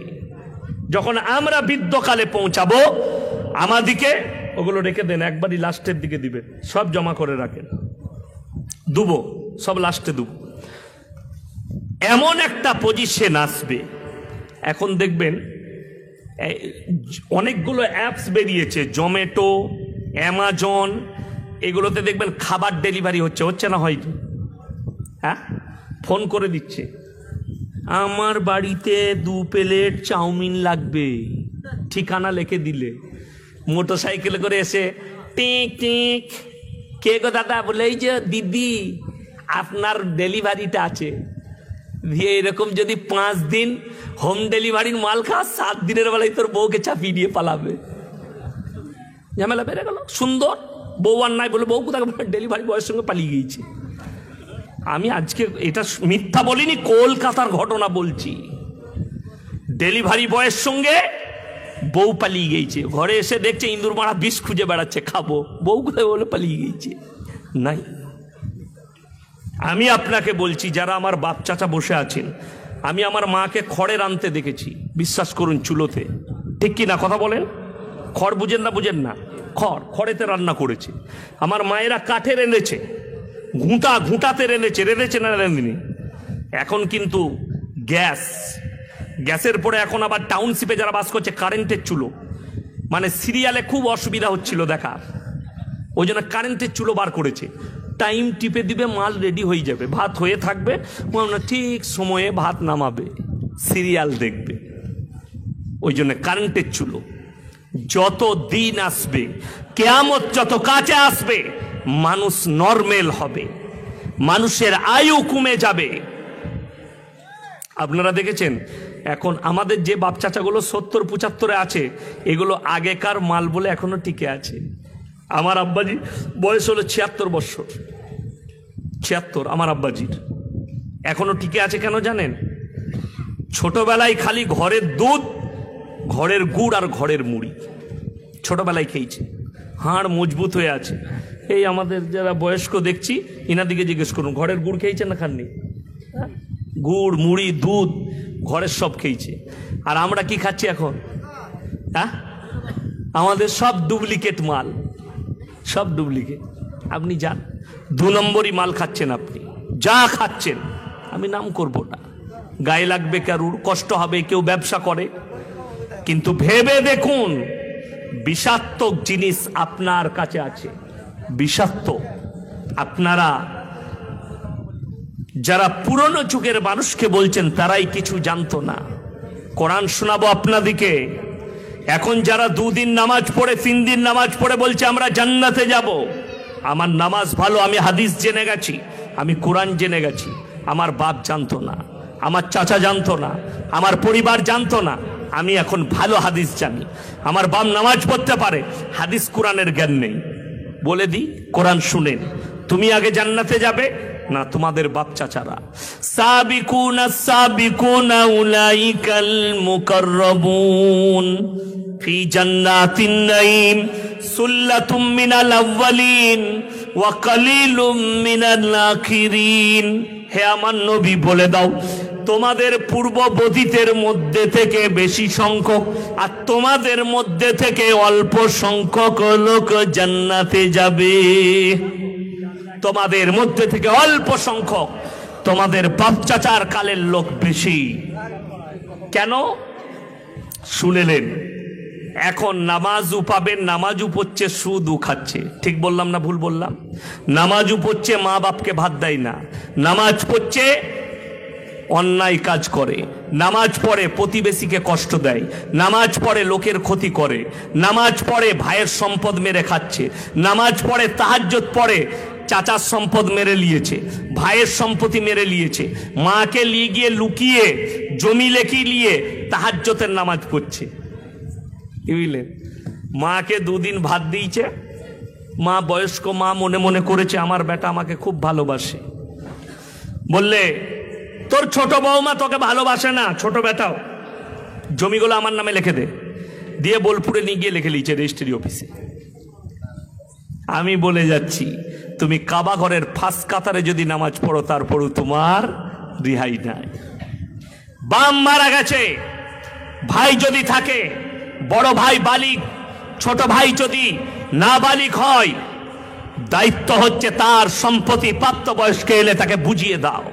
যখন আমরা বৃদ্ধকালে পৌঁছাবো, আমাদিকে ওগুলো রেখে দেন, একবারই লাস্টের দিকে দিবেন, সব জমা করে রাখেন, দুবো সব লাস্টে দুবো। এমন একটা পজিশন আসবে, এখন দেখবেন অনেকগুলো অ্যাপস বেরিয়েছে, জোম্যাটো, অ্যামাজন, এগুলোতে দেখবেন খাবার ডেলিভারি হচ্ছে না হয়তো? হ্যাঁ, ফোন করে দিচ্ছে, আমার বাড়িতে 2 প্লেট চাউমিন লাগবে, ঠিকানা লিখে দিলে মোটর সাইকেলে করে এসে টিক টিক, কে গো দাদা? বলে এই যে দিদি আপনার ডেলিভারিটা আছে। দিয়ে এরকম যদি 5 দিন হোম ডেলিভারির মাল খাস, 7 দিনের বেলায় তোর বউকে চাপিয়ে দিয়ে পালাবে, ঝামেলা বেড়ে গেল। সুন্দর বউ আর নাই বলে বউ কোথায় ডেলিভারি বয়ের সঙ্গে পালিয়ে গিয়েছে। আমি আজকে এটা মিথ্যা বলিনি, কলকাতার ঘটনা বলছি। ডেলিভারি বয়ের সঙ্গে বউ পালিয়ে গিয়েছে, ঘরে এসে দেখছে ইঁদুর মারা বিষ খুঁজে বেড়াচ্ছে, খাবো, বউ কোথায় বলে পালিয়ে গিয়েছে। নাই, আমি আপনাকে বলছি, যারা আমার বাপ চাচা বসে আছেন, আমি আমার মাকে খড়ে রাঁধতে দেখেছি, বিশ্বাস করুন, চুলোতে। ঠিক কি না? কথা বলেন। খড় বুঝেন না? খড়েতে রান্না করেছে। আমার মায়েরা কাঠে রেঁধেছে, ঘুঁটাতে রেঁধেছে না রেঁধেনি। এখন কিন্তু গ্যাসের পরে এখন আবার টাউনশিপে যারা বাস করছে কারেন্টের চুলো, মানে সিরিয়ালে খুব অসুবিধা হচ্ছিল দেখা, ওই জন্য কারেন্টের চুলো বার করেছে। টাইম টিপে দিবে, মাল রেডি হয়ে যাবে, ভাত হয়ে থাকবে, ঠিক সময়ে ভাত নামাবে, সিরিয়াল দেখবে। ওই জন্য কারেন্টের চুলো। যত দিন আসবে, কিয়ামত যত কাছে আসবে, মানুষ নরমেল হবে, মানুষের আয়ু কমে যাবে। আপনারা দেখেছেন এখন আমাদের যে বাপ চাচাগুলো 70-75 আছে, এগুলো আগেকার মাল বলে এখনো টিকে আছে। আমার আব্বাজি বয়স হলো 76 বছর, 76 আমার আব্বাজির, এখনো টিকে আছে। কেন জানেন? ছোটবেলায় খালি ঘরের দুধ, ঘরের গুড় আর ঘরের মুড়ি ছোটবেলায় খেয়েছে, হাড় মজবুত হয়ে আছে। এই আমাদের যারা বয়স্ক দেখছি, ইনার দিকে জিজ্ঞেস করুন, ঘরের গুড় খেয়েছেন না খাননি? গুড়, মুড়ি, দুধ ঘরের সব খেয়েছে। আর আমরা কি খাচ্ছি এখন? হ্যাঁ, আমাদের সব ডুপ্লিকেট মাল, সব ডুপ্লিকেট। আপনি যান, 2 নম্বরই মাল খাচ্ছেন আপনি, যা খাচ্ছেন, আমি নাম করবো না, গায়ে লাগবে, কারুর কষ্ট হবে, কেউ ব্যবসা করে, কিন্তু ভেবে দেখুন বিষাক্ত জিনিস আপনার কাছে আছে, বিষাক্ত। আপনারা যারা পুরনো যুগের মানুষকে বলছেন তারাই কিছু জানতো না। কোরআন শোনাবো আপনাদিকে। এখন যারা 2 দিন নামাজ পড়ে 3 দিন নামাজ পড়ে বলছে আমরা জান্নাতে যাব, আমার নামাজ ভালো, আমি হাদিস জেনে গেছি, আমি কোরআন জেনে গেছি। আমার বাপ জানতো না, আমার চাচা জানতো না, আমার পরিবার জানতো না, আমি এখন ভালো হাদিস জানি। আমার বাপ নামাজ পড়তে পারে, হাদিস কোরআনের জ্ঞান নেই। বলে দিই, কোরআন শুনেন, তুমি আগে জান্নাতে যাবে না তোমাদের বাপ চাচারা? সাবিকুনা সাবিকুনা উলাইকাল মুকাররাবুন ফি জান্নাতিন নাঈম সুল্লাতুম মিনাল আউয়ালিন ওয়া কালিলুম মিনাল আখিরিন। হে আমার নবী, বলে দাও তোমাদের পূর্ববর্তীদের মধ্যে থেকে বেশি সংখ্যক আর তোমাদের মধ্যে থেকে অল্প সংখ্যক লোক জান্নাতে যাবে। তোমাদের মধ্যে থেকে অল্প সংখ্যক, তোমাদের বাপ চাচার কালের লোক বেশি। কেন? শুনেলেন, এখন নামাজও পাবেন, নামাজও পড়ছে, সুদও খাচ্ছে। ঠিক বললাম না ভুল বললাম? নামাজও পড়ছে, মা বাপকে ভাত দেয় না। নামাজ পড়ছে, অন্যায় কাজ করে। নামাজ পড়ে, প্রতিবেশীকে কষ্ট দেয়। নামাজ পড়ে, লোকের ক্ষতি করে। নামাজ পড়ে, ভাইয়ের সম্পদ মেরে খাচ্ছে। নামাজ পড়ে, তাহাজ্জুদ পড়ে, চাচার সম্পদ মেরে নিয়েছে, ভাইয়ের সম্পত্তি মেরে নিয়েছে। মাকে নিয়ে গিয়ে লুকিয়ে জমি লেখি নিয়ে তাহাজ্জুদের নামাজ পড়ছে। বুঝলেন? মাকে 2 দিন ভাত দিয়েছে, মা বয়স্ক মা মনে মনে করেছে আমার বেটা আমাকে খুব ভালোবাসে। বললে তোর ছোট বৌমা তোকে ভালোবাসে না, ছোট বেটাও, জমিগুলো আমার নামে লিখে দে। দিয়ে বোলপুরে নিয়ে গিয়ে লিখে নিয়েছে রেজিস্ট্রি অফিসে। আমি বলে যাচ্ছি, তুমি কাবা ঘরের ফার্স্ট কাতারে যদি নামাজ পড়ো তারপরও তোমার রিহাই নাই। বাম মারা গেছে, ভাই যদি থাকে, বড় ভাই বালিগ, ছোট ভাই যদি না বালিগ হয়, দায়িত্ব হচ্ছে তার সম্পত্তি প্রাপ্তবয়স্ক এলে তাকে বুঝিয়ে দাও।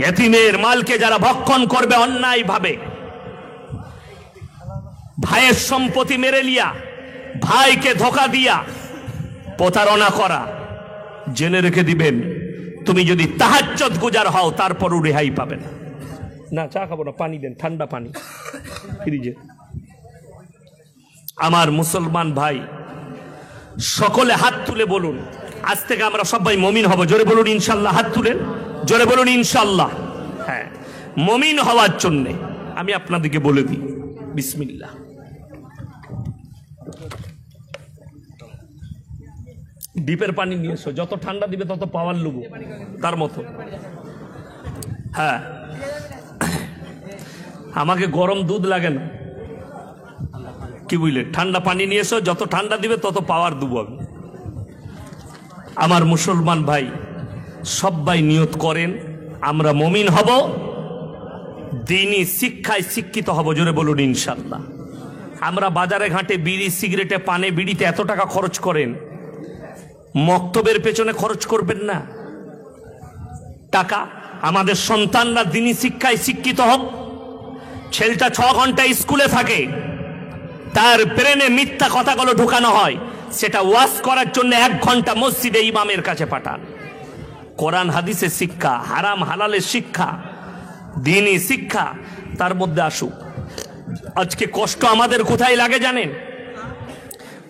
এতিমের মালকে যারা ভক্ষণ করবে অন্যায় ভাবে, ভাইয়ের সম্পত্তি মেরে লিয়া, ভাইকে ধোকা দিয়া প্রতারণা করা, জেনে রেখে দিবেন তুমি যদি তাহাজ্জুদ গুজার হও তারপরও রেহাই পাবে না। না চা খাবো না, পানি দেন, ঠান্ডা পানি ফ্রিজে। আমার মুসলমান ভাই, সকলে হাত তুলে বলুন, আজ থেকে আমরা সবাই মুমিন হব। জোরে বলুন ইনশাল্লাহ, হাত তুলেন, জোরে বলুন ইনশাল্লাহ। হ্যাঁ, মুমিন হওয়ার জন্যে আমি আপনাদেরকে বলে দিই, বিসমিল্লাহ। ডিপের পানি নিয়ে এসো, যত ঠান্ডা দিবে তত পাওয়ার লুবো, তার মতো। হ্যাঁ, আমাকে গরম দুধ লাগে না, কি বুঝলে? ঠান্ডা পানি নিয়ে এসো, যত ঠান্ডা দিবে তত পাওয়ার দেবো আমি। আমার মুসলমান ভাই, সবাই নিয়ত করেন আমরা মুমিন হব, দ্বীনি শিক্ষায় শিক্ষিত হব। জোরে বলুন ইনশাল্লাহ। আমরা বাজারে ঘাটে বিড়ি, সিগারেটে, পানে, বিড়িতে এত টাকা খরচ করেন, মক্তবের পেছনে খরচ করবেন না টাকা। আমাদের সন্তানরা দ্বীনি শিক্ষায় শিক্ষিত হোক। ছেলেটা 6 ঘন্টা স্কুলে থাকে, তার ব্রেনে মিথ্যা কথাগুলো ঢোকানো হয়, সেটা ওয়াজ করার জন্য 1 ঘন্টা মসজিদে ইমামের কাছে পাঠান। কোরআন হাদিসের শিক্ষা, হারাম হালালের শিক্ষা, দ্বীনি শিক্ষা তার মধ্যে আসুক। আজকে কষ্ট আমাদের কোথায় লাগে জানেন?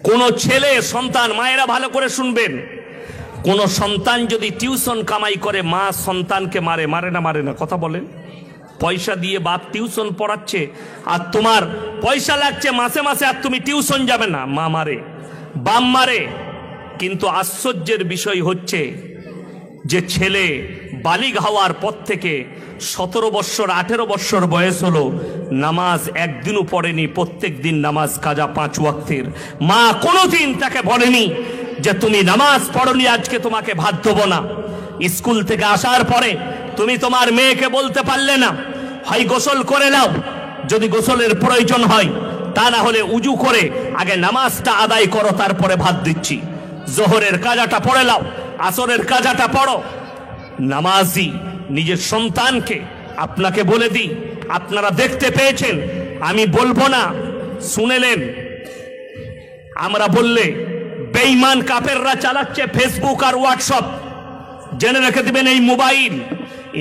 কোন ছেলে সন্তান, মায়েরা ভালো করে শুনবেন, কোন সন্তান যদি টিউশন কামাই করে, মা সন্তানকে মারে, মারে না? মারে না? কথা বলেন। পয়সা দিয়ে বাপ টিউশন পড়াচ্ছে আর তোমার পয়সা লাগছে মাসে মাসে, আর তুমি টিউশন যাবে না, মা মারে, বাপ মারে। কিন্তু আশ্চর্যের বিষয় হচ্ছে যে ছেলে বালিগ হওয়ার পর থেকে 17 বৎসর 18 বৎসর বয়স হলো, নামাজ একদিনও পড়েনি, প্রত্যেক দিন নামাজ কাজা 5 ওয়াক্তের। মা কোনোদিন তাকে বলেনি যে তুমি নামাজ পড়নি, আজকে তোমাকে ভাত দেবো না। স্কুল থেকে আসার পরে তুমি তোমার মেয়েকে বলতে পারলে না, হয় গোসল করে নাও যদি গোসলের প্রয়োজন হয়, তা না হলে উজু করে আগে নামাজটা আদায় করো, তারপরে ভাত দিচ্ছি। জোহরের কাজাটা পড়ে নাও, আসরের কাজাটা পড়ো। নামাজি নিজের সন্তানকে আপনাকে বলে দিই, আপনারা দেখতে পেয়েছেন, আমি বলবো না, শুনেলেন। আমরা বললে বেঈমান কাফেররা চালাচ্ছে ফেসবুক আর হোয়াটসঅ্যাপ। জেনে রেখে দিবেন, এই মোবাইল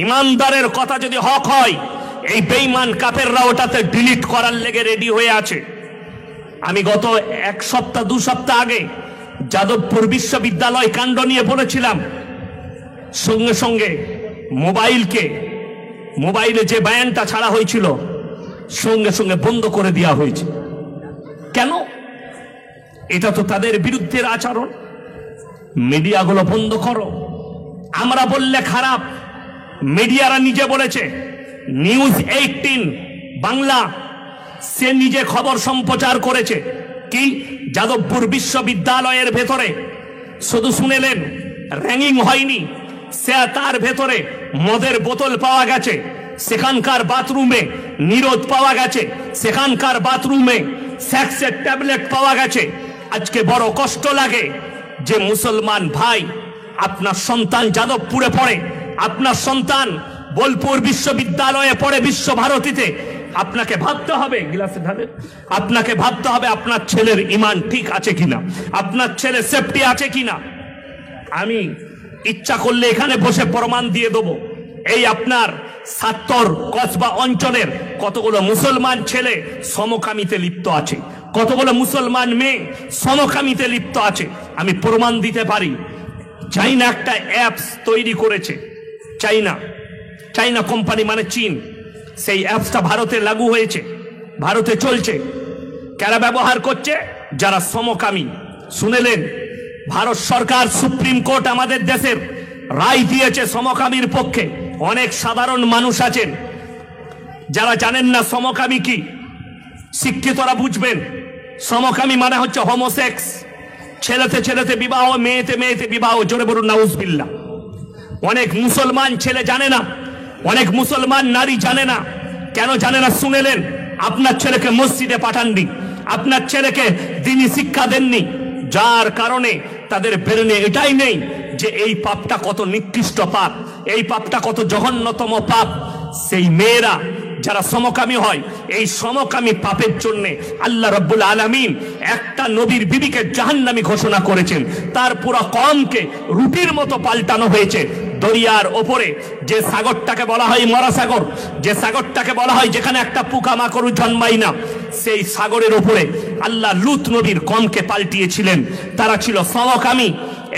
ইমানদারের কথা যদি হক হয়, এই বেঈমান কাফেররা ওটাতে ডিলিট করার লেগে রেডি হয়ে আছে। আমি গত 1 সপ্তাহ 2 সপ্তাহ আগে যাদবপুর বিশ্ববিদ্যালয় কাণ্ড নিয়ে বলেছিলাম, সঙ্গে সঙ্গে মোবাইলে যে বয়ানটা ছাড়া হয়েছিল সঙ্গে সঙ্গে বন্ধ করে দেওয়া হয়েছে। কেন? এটা তো তাদের বিরুদ্ধের আচরণ। মিডিয়াগুলো বন্ধ করো। আমরা বললে খারাপ, মিডিয়ারা নিজে বলেছে। নিউজ 18 বাংলা সে নিজে খবর সম্প্রচার করেছে কি যাদবপুর বিশ্ববিদ্যালয়ের ভেতরে শুধু শুনেলেন র্যাগিং হয়নি, সে তার ভেতরে মদের বোতল পাওয়া গেছে, সেখানকার বাথরুমে নিরোধ পাওয়া গেছে, সেখানকার বাথরুমে সেক্সের ট্যাবলেট পাওয়া গেছে। আজকে বড় কষ্ট লাগে যে মুসলমান ভাই, আপনার সন্তান যাদবপুরে পড়ে, আপনার সন্তান বোলপুর বিশ্ববিদ্যালয়ে পড়ে, বিশ্বভারতীতে। আপনাকে ভাবতে হবে, গিলাসে ঢালে, আপনাকে ভাবতে হবে আপনার ছেলের ঈমান ঠিক আছে কিনা, আপনার ছেলে সেফটি আছে কিনা। আমি ইচ্ছা করলে এখানে বসে প্রমাণ দিয়ে দেবো। এই আপনার সাত্তর কসবা অঞ্চলের কতগুলো মুসলমান ছেলে সমকামিতে লিপ্ত আছে, কতগুলো মুসলমান মেয়ে সমকামিতে লিপ্ত আছে, আমি প্রমাণ দিতে পারি। চাইনা একটা অ্যাপস তৈরি করেছে, চাইনা কোম্পানি মানে চীন। সেই অ্যাপসটা ভারতে লাগু হয়েছে, ভারতে চলছে। কারা ব্যবহার করছে? যারা সমকামী। শুনেলেন, ভারত সরকার সুপ্রিম কোর্ট আমাদের দেশের রায় দিয়েছে সমকামীর পক্ষে। অনেক সাধারণ মানুষ আছেন যারা জানেন না সমকামী কি, শিক্ষিতরা বুঝবেন। সমকামী মানে হচ্ছে হোমোসেক্স, ছেলেতে ছেলেতে বিবাহ, মেয়েতে মেয়েতে বিবাহ। জোরে বলুন নাউজুবিল্লাহ। অনেক মুসলমান ছেলে জানে না, অনেক মুসলমান নারী জানে না। কেন জানে না? শুনেলেন, আপনার ছেলেকে মসজিদে পাঠাননি, আপনার ছেলেকে দ্বীনি শিক্ষা দেননি, যার কারণে তাদের ব্রেনে এটাই নেই যে এই পাপটা কত নিকৃষ্ট পাপ, এই পাপটা কত জঘন্যতম পাপ। সেই মেয়েরা যারা সমকামী হয়, এই সমকামী পাপের জন্য আল্লাহ রাব্বুল আলামিন একটা নবীর বিবিকে জাহান্নামী ঘোষণা করেছেন। তার পুরো কওমকে রুটির মতো পাল্টানো হয়েছে। দরিয়ার ওপরে যে সাগরটাকে বলা হয় মরা সাগর, যে সাগরটাকে বলা হয় যেখানে একটা পোকামাকড় জন্মায় না, সেই সাগরের ওপরে আল্লাহ লূত নবীর কওমকে পাল্টিয়েছিলেন। তারা ছিল সমকামী।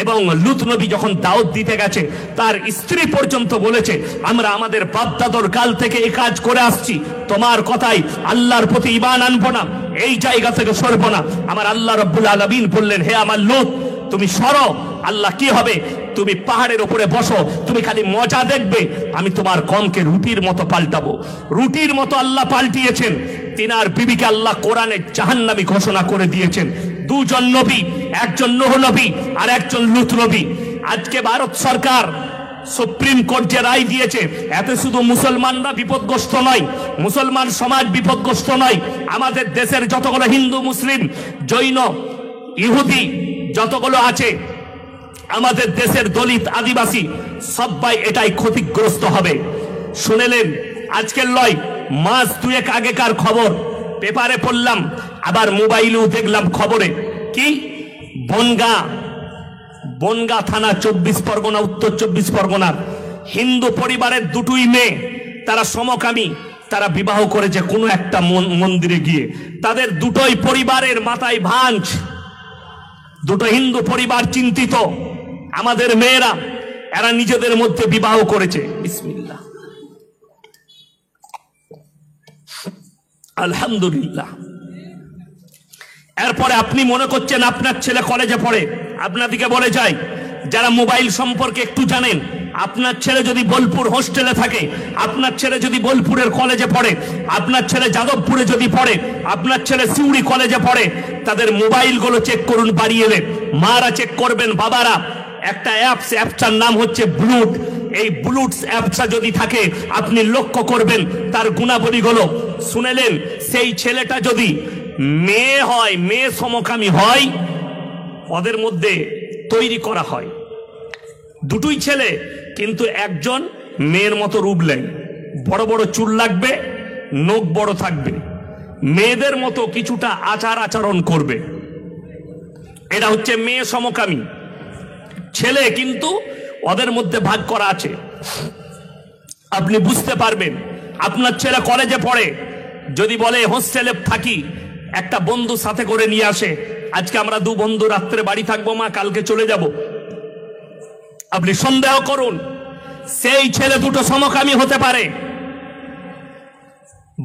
এবং লূত নবী যখন দাওয়াত দিতে গেছে, তার স্ত্রী পর্যন্ত বলেছে, আমরা আমাদের বাপ-দাদার কাল থেকে এই কাজ করে আসছি, তোমার কথাই আল্লাহর প্রতি ঈমান আনবো না, এই জায়গা থেকে সরবো না। আমার আল্লাহ রাব্বুল আলামিন বললেন, হে আমার লূত, তুমি সরো। আল্লাহ কি হবে? তুমি পাহাড়ের উপরে বসো, তুমি খালি মজা দেখবে, আমি তোমার কওমকে রুটির মতো পাল্টাবো। রুটির মতো আল্লাহ পাল্টিয়েছেন। তিনার বিবিকে আল্লাহ কোরআনে জাহান্নামী ঘোষণা করে দিয়েছেন। দুজন নবী, একজন নূহ নবী আর একজন লূত নবী। আজকে ভারত সরকার সুপ্রিম কোর্ট যে রায় দিয়েছে, এতে শুধু মুসলমানরা বিপদগ্রস্ত নয়, মুসলমান সমাজ বিপদগ্রস্ত নয়, আমাদের দেশের যতগুলো হিন্দু, মুসলিম, জৈন, ইহুদি যতগুলো আছে, আমাদের দেশের দলিত, আদিবাসী সবাই এটাই ক্ষতিগ্রস্ত হবে। শুনেলেন, আজকের লয়, মাস 2 আগেকার খবর পেপারে পড়লাম, আবার মোবাইলেও দেখলাম খবরে। কি? বনগা থানা 24 পরগনা, উত্তর 24 পরগনার হিন্দু পরিবারের দুটোই মেয়ে, তারা সমকামী, তারা বিবাহ করেছে কোনো একটা মন্দিরে গিয়ে। তাদের দুটোই পরিবারের মাথায় ভাঁজ। দুটো হিন্দু পরিবার চিন্তিত, আমাদের মেয়েরা, এরা নিজেদের মধ্যে বিবাহ করেছে। বিসমিল্লাহ, আলহামদুলিল্লাহ। এরপরে আপনি মনে করছেন আপনার ছেলে কলেজে পড়ে। আপনাদিকে বলে যায়, যারা মোবাইল সম্পর্কে একটু জানেন, আপনার ছেলে যদি বোলপুর হোস্টেলে থাকে, আপনার ছেলে যদি বোলপুরের কলেজে পড়ে, আপনার ছেলে যাদবপুরে যদি পড়ে, আপনার ছেলে সিউড়ি কলেজে পড়ে, তাদের মোবাইলগুলো চেক করুন বাড়ি এলে। মারা চেক করবেন, বাবারা। একটা অ্যাপসটার নাম হচ্ছে ব্লুট। এই ব্লুট অ্যাপসটা যদি থাকে, আপনি লক্ষ্য করবেন তার গুণাবলীগুলো। শুনেলেন, সেই ছেলেটা যদি মেয়ে হয়, মেয়ে সমকামী হয়, ওদের মধ্যে তৈরি করা হয় দুটোই ছেলে, কিন্তু একজন মেয়ের মতো রূপ নেয়। বড় বড় চুল লাগবে, নখ বড় থাকবে, মেয়েদের মতো কিছুটা আচার আচরণ করবে। এটা হচ্ছে মেয়ে সমকামী। ছেলে কিন্তু ওদের মধ্যে ভাগ করা আছে। আপনি বুঝতে পারবেন। আপনার ছেলে কলেজে পড়ে, যদি বলে হোস্টেলে থাকি, একটা বন্ধু সাথে করে নিয়ে আসে, আজকে আমরা 2 বন্ধু রাত্রে বাড়ি থাকবো মা, কালকে চলে যাব। আপনি সন্দেহ করুন, সেই ছেলে দুটো সমকামী হতে পারে।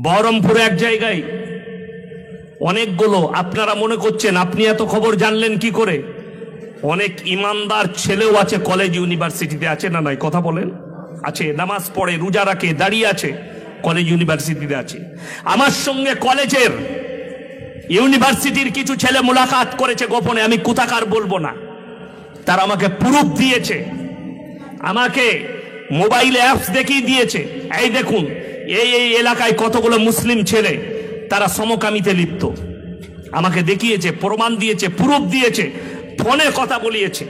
বহরমপুরে এক জায়গায় অনেকগুলো, আপনারা মনে করছেন আপনি এত খবর জানলেন কি করে, অনেক ইমানদার ছেলেও আছে কলেজ ইউনিভার্সিটিতে, আছে না নাই? কথা বলেন। আছে, নামাজ পড়ে, রোজা রাখে, দাঁড়িয়ে আছে, কলেজ ইউনিভার্সিটিতে আছে। আমার সঙ্গে কলেজের ইউনিভার্সিটির কিছু ছেলে মোলাকাত করেছে গোপনে, আমি কোথাকার বলবো না। তারা আমাকে প্রুফ দিয়েছে, আমাকে মোবাইলে অ্যাপস দেখিয়ে দিয়েছে, এই দেখুন এই এই এলাকায় কতগুলো মুসলিম ছেলে তারা সমকামিতে লিপ্ত। আমাকে দেখিয়েছে, প্রমাণ দিয়েছে, প্রুফ দিয়েছে, ফোনে কথা বলিয়েছে।